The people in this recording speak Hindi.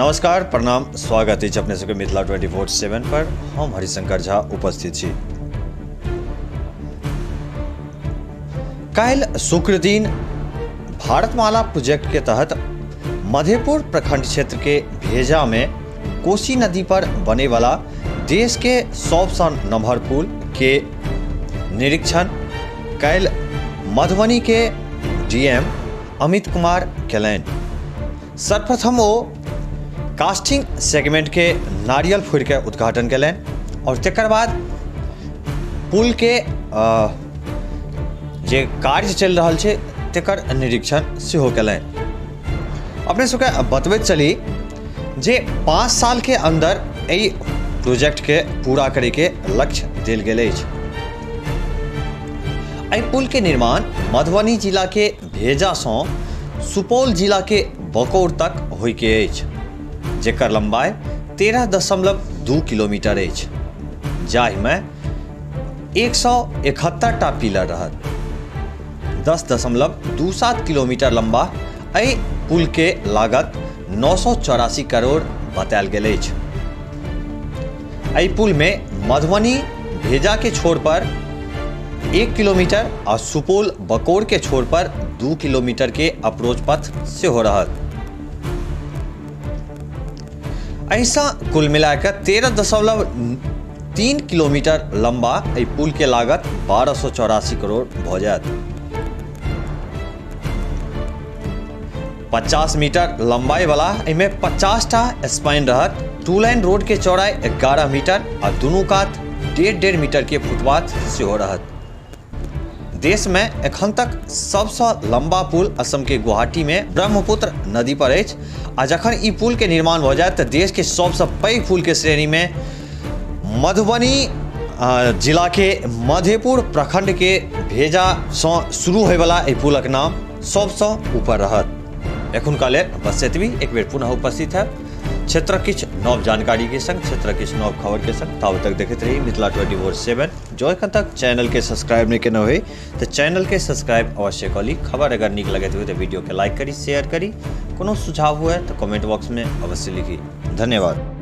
नमस्कार, प्रणाम, स्वागत अछि अपने सबके मिथिला 24/7 पर। हम हरिशंकर झा उपस्थित छी। काल्हि शुक्र दिन भारतमाला प्रोजेक्ट के तहत मधेपुर प्रखंड क्षेत्र के भेजा में कोसी नदी पर बने वाला देश के सबसे नम्हर पुल के निरीक्षण काल्हि मधुबनी के डीएम अमित कुमार केलनि। सर्वप्रथम वो कास्टिंग सेगमेंट के नारियल फोड़ के उद्घाटन कयलनि और तकर बाद पुल के जे कार्य चल रहा है तकर निरीक्षण सेहो कयलनि। अपने सबके बतबैत चली जे 5 साल के अंदर एहि प्रोजेक्ट के पूरा करे के लक्ष्य देल गेल अछि। एहि पुल के निर्माण मधुबनी जिला के भेजा से सुपौल जिला के बकौर तक होइ के अछि, जेकर लंबाई 13.2 किलोमीटर अछि, जाहिमे 171 टा पिलर रहत। 10.27 किलोमीटर लंबा एहि पुल के लागत 984 करोड़ बतायल गेल अछि। एहि पुल में मधुबनी भेजा के छोर पर 1 किलोमीटर और सुपौल बकौर के छोर पर 2 किलोमीटर के अप्रोच पथ से हो रहा। ऐसा कुल मिलाकर 13.3 किलोमीटर लंबा एहि पुल के लागत 1284 करोड़ भ जायत। 50 मीटर लंबाई वाला इनमें 50 टा स्पाइन रहत। 2 लाइन रोड के चौड़ाई 11 मीटर और दोनों कात 1.5 मीटर के फुटपाथ से हो रहत। देश में एखन तक सबसे लंबा पुल असम के गुवाहाटी में ब्रह्मपुत्र नदी पर अछि आ जखन ई पुल के निर्माण हो जाए तो देश के सबसे पैघ पुल के श्रेणी में मधुबनी जिला के मधेपुर प्रखंड के भेजा से शुरू होय वाला एहि पुलक नाम सबसे ऊपर रहत। एखुनका लेल बस एतबी। एक बेर पुनः उपस्थित है क्षेत्र किछ नव जानकारी के संग, क्षेत्र किछ नव खबर के संग। तब तक देखते रही मिथिला 24/7। जो एखन तक चैनल के सब्सक्राइब नहीं केना हुई तो चैनल के सब्सक्राइब अवश्य करी। खबर अगर निक लगत हुई तो वीडियो के लाइक करी, शेयर करी। कोनो सुझाव हुए तो कमेंट बॉक्स में अवश्य लिखी। धन्यवाद।